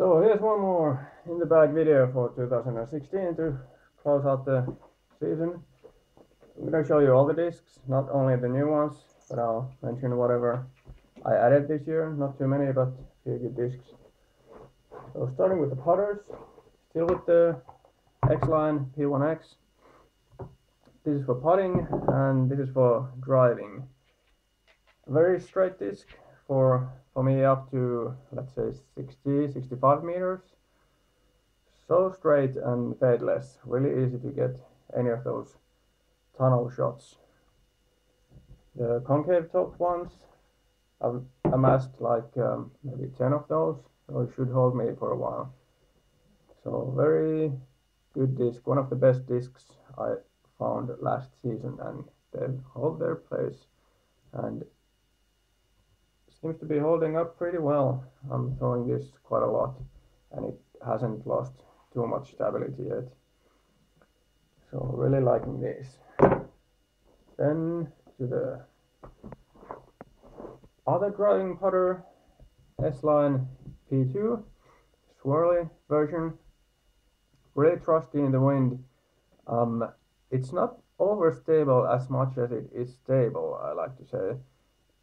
So here's one more in the bag video for 2016 to close out the season. I'm gonna show you all the discs, not only the new ones, but I'll mention whatever I added this year. Not too many, but a few good discs. So starting with the putters, still with the X-Line P1X. This is for putting and this is for driving. Very straight disc for me up to, let's say, 60-65 meters. So straight and fadeless, really easy to get any of those tunnel shots. The concave top ones, I've amassed like maybe 10 of those, so it should hold me for a while. So very good disc, one of the best discs I found last season, and they hold their place and seems to be holding up pretty well. I'm throwing this quite a lot and it hasn't lost too much stability yet. So really liking this. Then to the other driving putter, S-Line P2 swirly version. Really trusty in the wind. It's not overstable as much as it is stable, I like to say.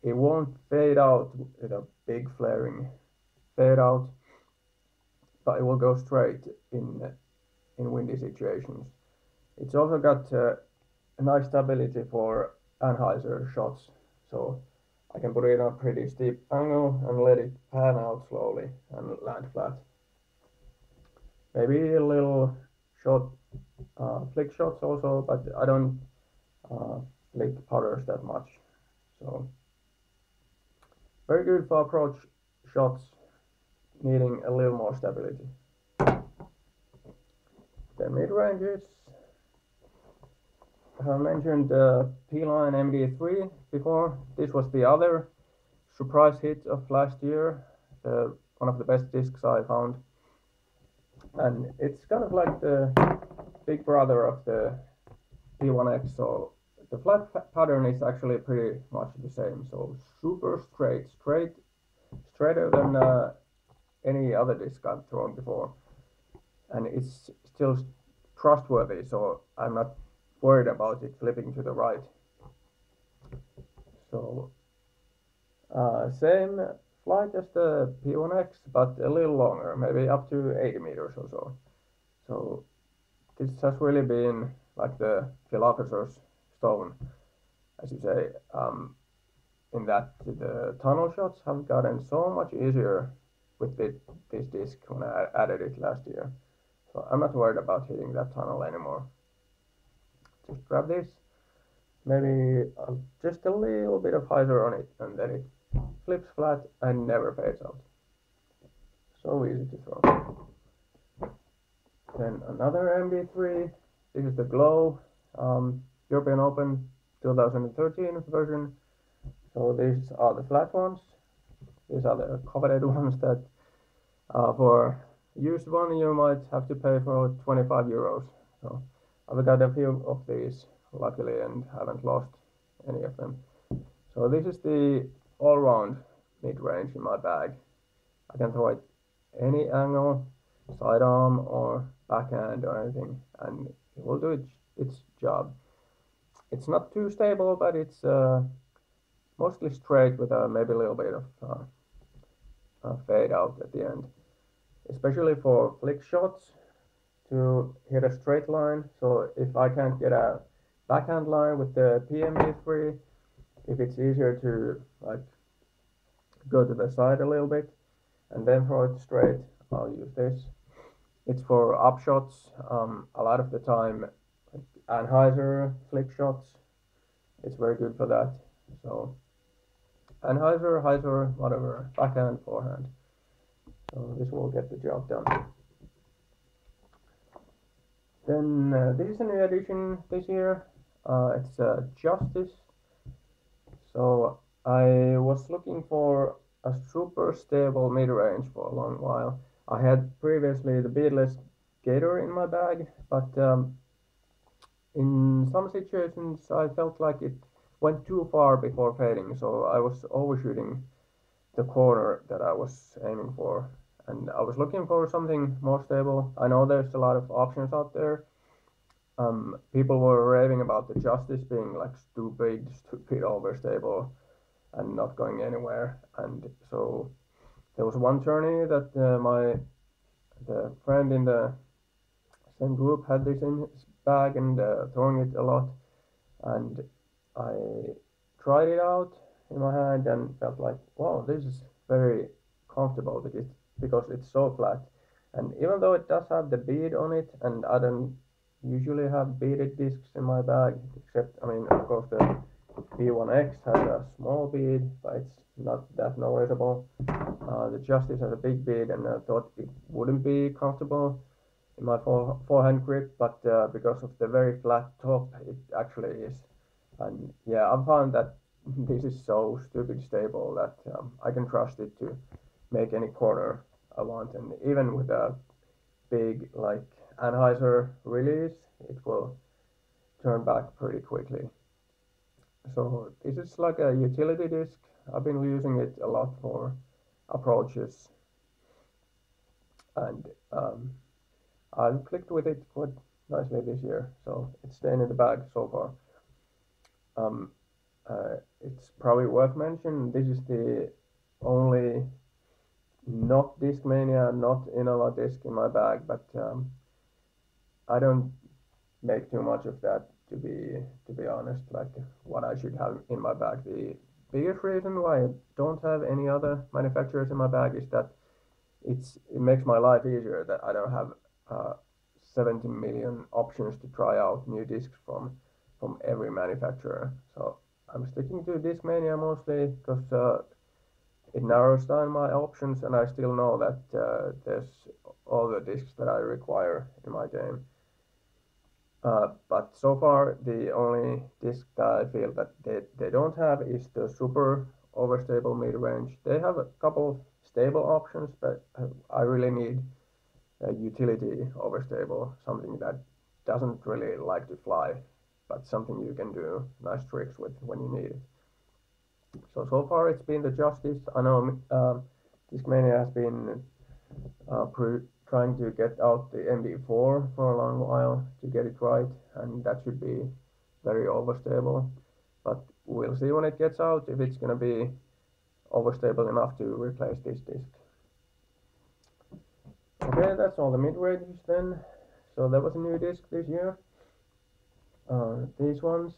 It won't fade out with a big flaring fade out, but it will go straight in windy situations. It's also got a nice stability for anhyzer shots, so I can put it on a pretty steep angle and let it pan out slowly and land flat. Maybe a little short flick shots also, but I don't flick putters that much. So very good for approach shots needing a little more stability. Then mid-ranges. I mentioned the P-Line MD3 before. This was the other surprise hit of last year. One of the best discs I found. And it's kind of like the big brother of the P1X. So the flat pattern is actually pretty much the same. So super straighter than any other disc I've thrown before. And it's still trustworthy, so I'm not worried about it flipping to the right. So same flight as the P1X, but a little longer, maybe up to 80 meters or so. So this has really been like the philosopher's stone, as you say, in that the tunnel shots have gotten so much easier with this disc when I added it last year. So I'm not worried about hitting that tunnel anymore. Just grab this, maybe just a little bit of hyzer on it, and then it flips flat and never fades out. So easy to throw. Then another MD3. This is the Glow European Open 2013 version. So these are the flat ones. These are the coveted ones that for used one you might have to pay for 25 euros. So I've got a few of these luckily and haven't lost any of them. So this is the all-round mid-range in my bag. I can throw it any angle, sidearm or backhand or anything, and it will do its job. It's not too stable, but it's mostly straight with maybe a little bit of fade out at the end. Especially for flick shots to hit a straight line. So if I can't get a backhand line with the PMD3, if it's easier to like go to the side a little bit and then throw it straight, I'll use this. It's for up shots a lot of the time, like anhyzer flick shots. It's very good for that. So anhyzer, hyzer, whatever, backhand, forehand. So this will get the job done. Then this is a new addition this year. It's Justice. So I was looking for a super stable mid-range for a long while. I had previously the beadless Gator in my bag, but in some situations I felt like it went too far before fading, so I was overshooting the corner that I was aiming for, and I was looking for something more stable. I know there's a lot of options out there. People were raving about the Justice being like stupid overstable and not going anywhere. And so there was one journey that the friend in the same group had this in his bag and throwing it a lot, and I tried it out in my hand and felt like, wow, this is very comfortable because it's so flat. And even though it does have the bead on it, and I don't usually have beaded discs in my bag, except, I mean, of course, the P1X has a small bead, but it's not that noticeable. The Justice has a big bead, and I thought it wouldn't be comfortable in my forehand grip, but because of the very flat top, it actually is. And yeah, I found that this is so stupid stable that I can trust it to make any corner I want, and even with a big like Anheuser release, it will turn back pretty quickly. So this is like a utility disc. I've been using it a lot for approaches, and I've clicked with it quite nicely this year, so it's staying in the bag so far. Um, it's probably worth mentioning this is the only not Discmania, not Innova disc in my bag, but I don't make too much of that to be honest. Like what I should have in my bag. The biggest reason why I don't have any other manufacturers in my bag is that it makes my life easier that I don't have 70 million options to try out new discs from every manufacturer. So I'm sticking to Discmania mostly because it narrows down my options, and I still know that there's all the discs that I require in my game. But so far, the only disc that I feel that they don't have is the super overstable mid-range. They have a couple of stable options, but I really need a utility overstable, something that doesn't really like to fly, but something you can do nice tricks with when you need it. So far it's been the Justice. I know Discmania has been trying to get out the MD4 for a long while to get it right, and that should be very overstable. But we'll see when it gets out if it's going to be overstable enough to replace this disc. Okay, that's all the mid-ranges then. So there was a new disc this year. These ones,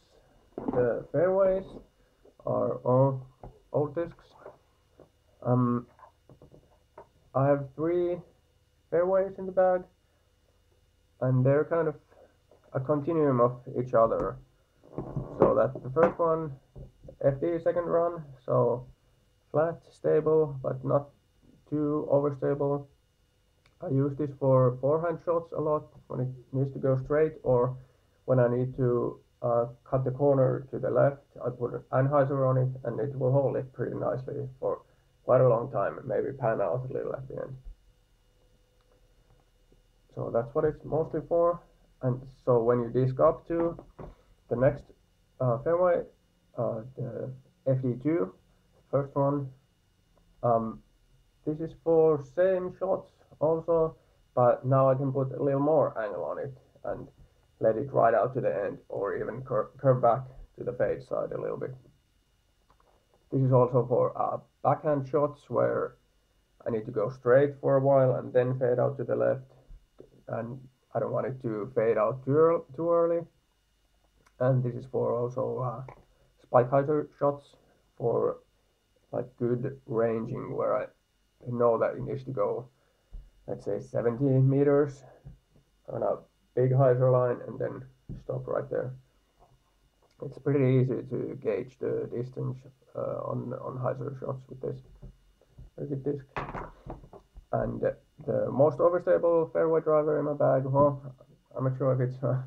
the fairways, are all old discs. I have 3 fairways in the bag, and they're kind of a continuum of each other. So that the first one, FD second run, so flat, stable, but not too overstable. I use this for forehand shots a lot when it needs to go straight, or when I need to cut the corner to the left. I put an Anheuser on it, and it will hold it pretty nicely for quite a long time, maybe pan out a little at the end. So that's what it's mostly for. And so when you disc up to the next fairway, the FD2, first one, this is for same shots also, but now I can put a little more angle on it and let it ride out to the end, or even curve back to the fade side a little bit. This is also for backhand shots where I need to go straight for a while and then fade out to the left, and I don't want it to fade out too early. And this is for also spike heiser shots for like good ranging where I know that it needs to go, let's say 70 meters on a big hyzer line and then stop right there. It's pretty easy to gauge the distance on hyzer shots with this rigid disc. And the most overstable fairway driver in my bag, well, I'm not sure if it's a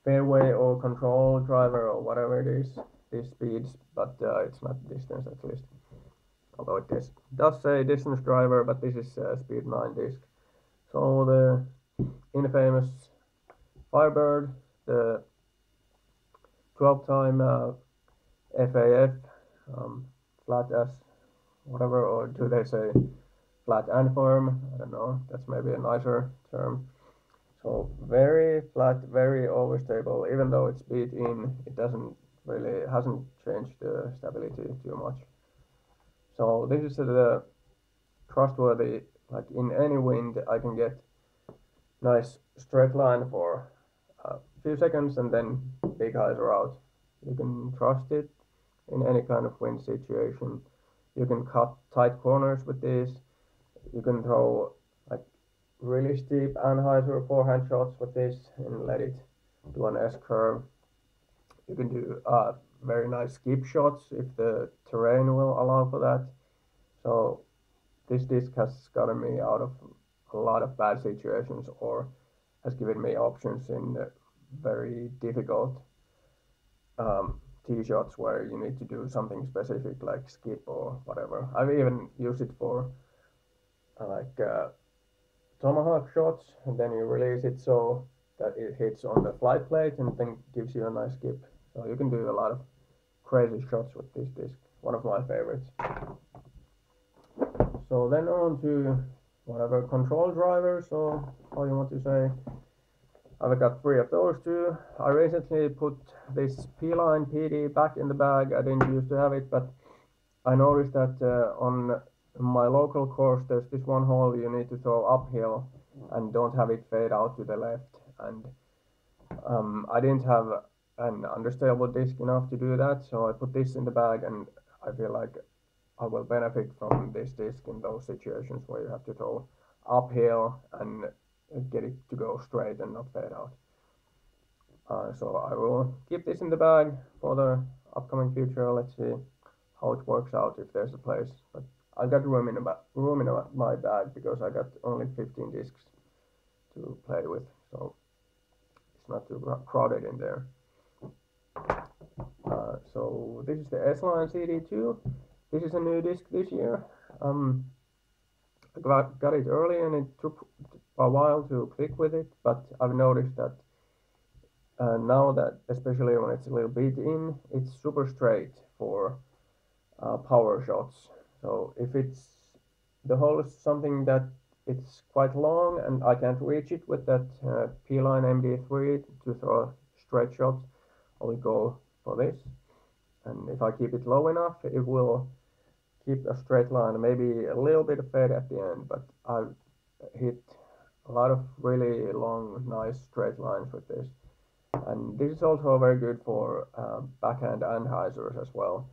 fairway or control driver or whatever it is, these speeds, but it's not distance at least. Although it does say distance driver, but this is speed 9 disc. So the infamous Firebird, the 12-time FAF, flat S, whatever, or do they say flat and firm. I don't know, that's maybe a nicer term. So very flat, very overstable. Even though it's beat in, it hasn't changed the stability too much. So this is the trustworthy, like in any wind I can get nice straight line for a few seconds and then big highs are out. You can trust it in any kind of wind situation. You can cut tight corners with this. You can throw like really steep Anheuser forehand shots with this and let it do an S curve. You can do very nice skip shots if the terrain will allow for that. So this disc has gotten me out of a lot of bad situations or has given me options in very difficult tee shots where you need to do something specific like skip or whatever. I've even used it for like tomahawk shots, and then you release it so that it hits on the flight plate and then gives you a nice skip. So you can do a lot of crazy shots with this disc. One of my favorites. So then on to whatever control drivers or how you want to say. I've got 3 of those too. I recently put this P-Line PD back in the bag. I didn't used to have it, but I noticed that on my local course there's this one hole you need to throw uphill and don't have it fade out to the left. And I didn't have an understable disc enough to do that, so I put this in the bag, and I feel like I will benefit from this disc in those situations where you have to throw uphill and get it to go straight and not fade out. So I will keep this in the bag for the upcoming future. Let's see how it works out if there's a place. But I got room in my bag because I got only 15 discs to play with, so it's not too crowded in there. So this is the S-Line CD2. This is a new disc this year. I got it early and it took a while to click with it, but I've noticed that now that, especially when it's a little bit in, it's super straight for power shots. So if the hole is something that it's quite long and I can't reach it with that P-Line MD3 to throw straight shots, I will go for this. And if I keep it low enough, it will keep a straight line, maybe a little bit of fade at the end, but I've hit a lot of really long, nice straight lines with this. And this is also very good for backhand Anheisers as well.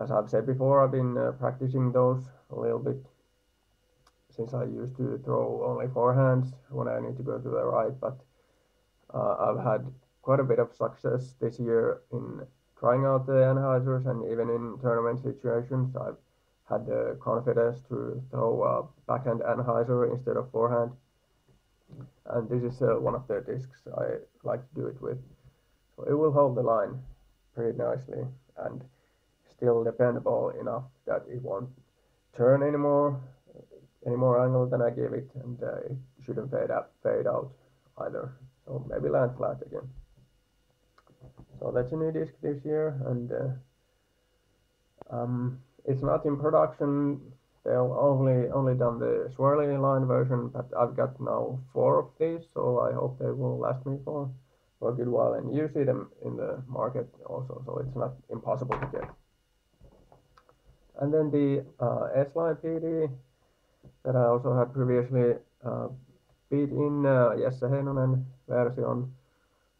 As I've said before, I've been practicing those a little bit since I used to throw only forehands when I need to go to the right, but I've had quite a bit of success this year in trying out the Anheisers, and even in tournament situations I've had the confidence to throw a backhand Anheuser instead of forehand. And this is one of the discs I like to do it with. So it will hold the line pretty nicely and still dependable enough that it won't turn any more angle than I give it, and it shouldn't fade out either. So maybe land flat again. So that's a new disc this year, and it's not in production. They've only done the swirly line version, but I've got now 4 of these, so I hope they will last me for a good while. And you see them in the market also, so it's not impossible to get. And then the S-Line PD that I also had previously beat in Jesse Heinonen version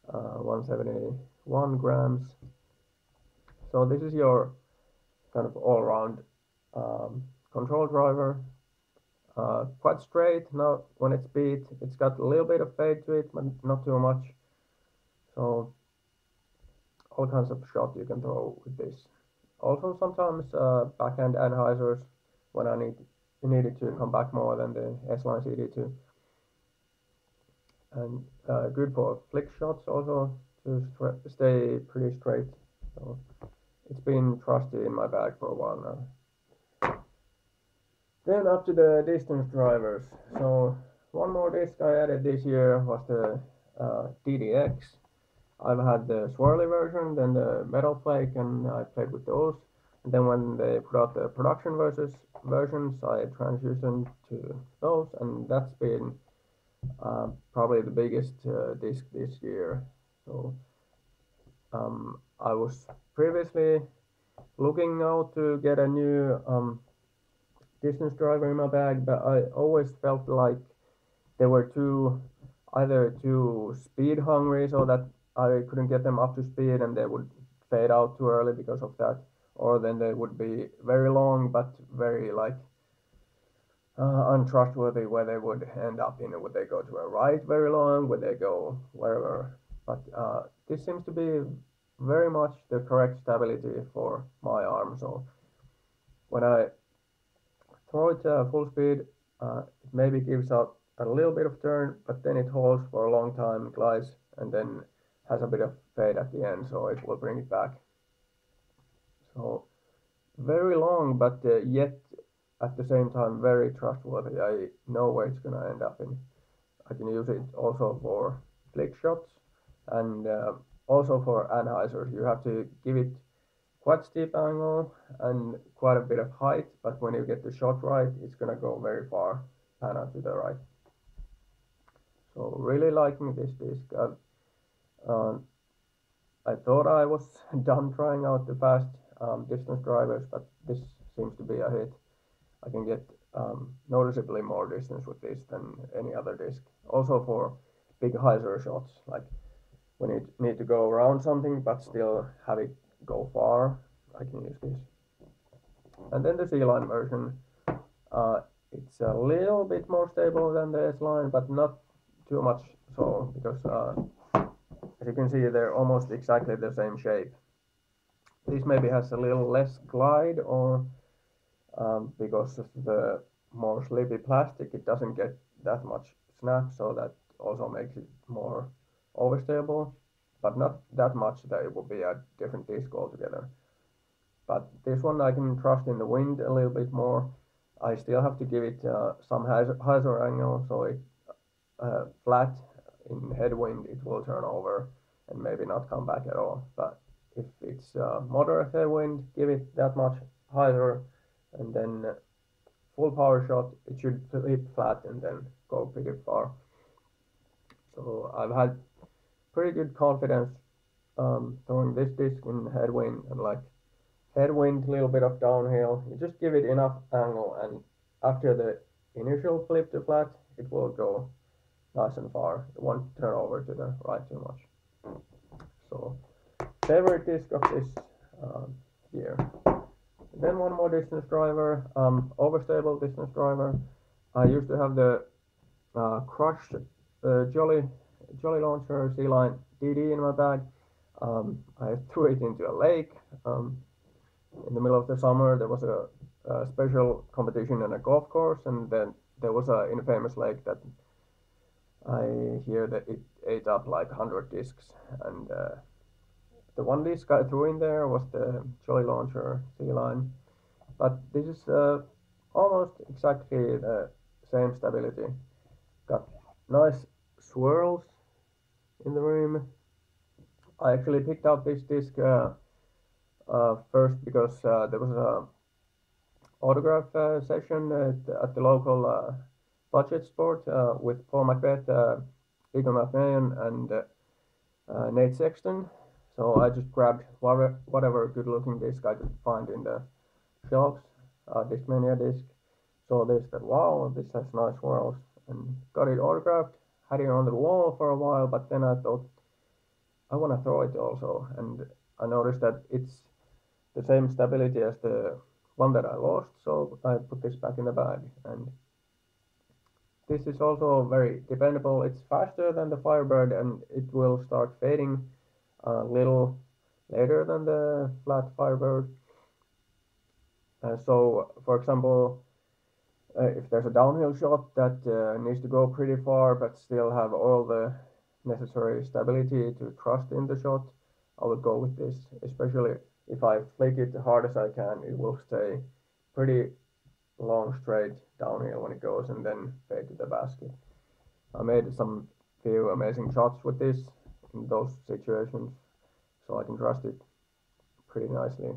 171 grams. So this is your kind of all-round control driver. Quite straight. Now when it's beat, it's got a little bit of fade to it, but not too much. So all kinds of shot you can throw with this. Also sometimes backhand Anheisers when I needed to come back more than the S-Line CD2. And good for flick shots also to stay pretty straight. So it's been trusty in my bag for a while now. Then up to the distance drivers. So one more disc I added this year was the DDX. I've had the swirly version, then the metal flake, and I played with those. Then when they put out the production versions, I transitioned to those, and that's been probably the biggest disc this year. So I was previously looking out to get a new distance driver in my bag, but I always felt like they were either too speed hungry, so that I couldn't get them up to speed and they would fade out too early because of that, or then they would be very long but very like untrustworthy, where they would end up would they go to a right very long, would they go wherever. But this seems to be very much the correct stability for my arm. So when I throw it full speed, it maybe gives out a little bit of turn, but then it holds for a long time, glides, and then has a bit of fade at the end, so it will bring it back. So very long, but yet at the same time very trustworthy. I know where it's gonna end up in. I can use it also for flick shots and also for anhydrous. You have to give it quite steep angle and quite a bit of height, but when you get the shot right, it's gonna go very far, pan out to the right. So really liking this disc. Uh, I thought I was done trying out the fast distance drivers, but this seems to be a hit. I can get noticeably more distance with this than any other disc. Also for big hyzer shots, like when you need to go around something but still have it go far, I can use this. And then the C-Line version, it's a little bit more stable than the S-Line, but not too much so, because as you can see, they're almost exactly the same shape. This maybe has a little less glide, or because of the more sleepy plastic, it doesn't get that much snap, so that also makes it more overstable, but not that much that it will be a different disc altogether. But this one I can trust in the wind a little bit more. I still have to give it some hyzer angle, so it flat in headwind it will turn over and maybe not come back at all. But if it's moderate headwind, give it that much hyzer, and then full power shot, it should hit flat and then go pretty far. So I've had pretty good confidence throwing this disc in headwind, and like headwind, little bit of downhill. You just give it enough angle, and after the initial flip to flat, it will go nice and far. It won't turn over to the right too much. So favorite disc of this year. Then one more distance driver, overstable distance driver. I used to have the crushed Jolly Launcher C-Line DD in my bag. I threw it into a lake. In the middle of the summer, there was a special competition on a golf course, and then there was an infamous lake that I hear that it ate up like 100 discs, and the one disc I threw in there was the Jolly Launcher C-Line, but this is almost exactly the same stability. Got nice swirls in the rim. I actually picked up this disc first because there was a autograph session at the local budget sport with Paul Macbeth, Eagle McMahon, and Nate Sexton. So I just grabbed whatever good-looking disc I could find in the shelves, Discmania disc. Saw this, that wow, this has nice swirls, and got it autographed. Had it on the wall for a while, but then I thought I want to throw it also, and I noticed that it's the same stability as the one that I lost, so I put this back in the bag. And this is also very dependable. It's faster than the Firebird, and it will start fading a little later than the flat Firebird. So, for example, if there's a downhill shot that needs to go pretty far but still have all the necessary stability to trust in the shot, I would go with this. Especially if I flick it as hard as I can, it will stay pretty long straight downhill when it goes and then fade to the basket. I made some few amazing shots with this in those situations, so I can trust it pretty nicely.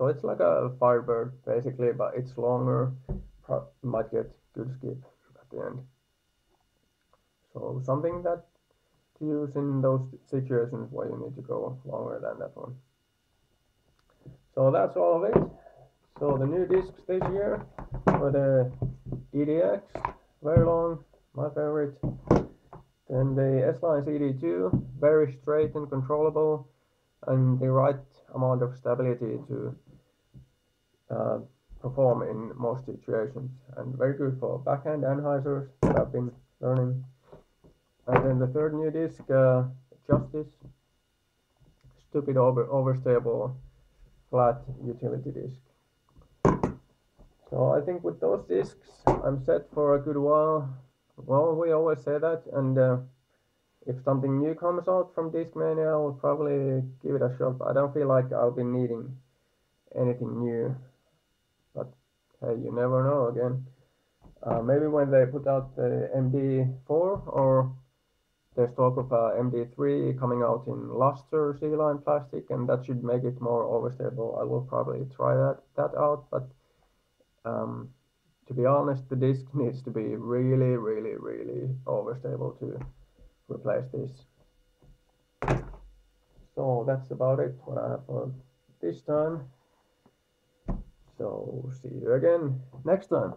So it's like a Firebird basically, but it's longer. Might get good skip at the end. So something that to use in those situations where you need to go longer than that one. So that's all of it. So the new discs this year were the EDX, very long, my favorite. Then the S-Line CD2, very straight and controllable, and the right amount of stability to perform in most situations, and very good for backhand anhyzers that I've been learning. And then the third new disc, Justice, stupid overstable flat utility disc. So I think with those discs, I'm set for a good while. Well, we always say that, and if something new comes out from Discmania, I'll probably give it a shot. But I don't feel like I'll be needing anything new. But hey, you never know again. Maybe when they put out the MD4 or there's talk of MD3 coming out in luster C-line plastic, and that should make it more overstable. I will probably try that out, but to be honest, the disc needs to be really, really, really overstable to replace this. So that's about it, what I have for this time. So see you again next time.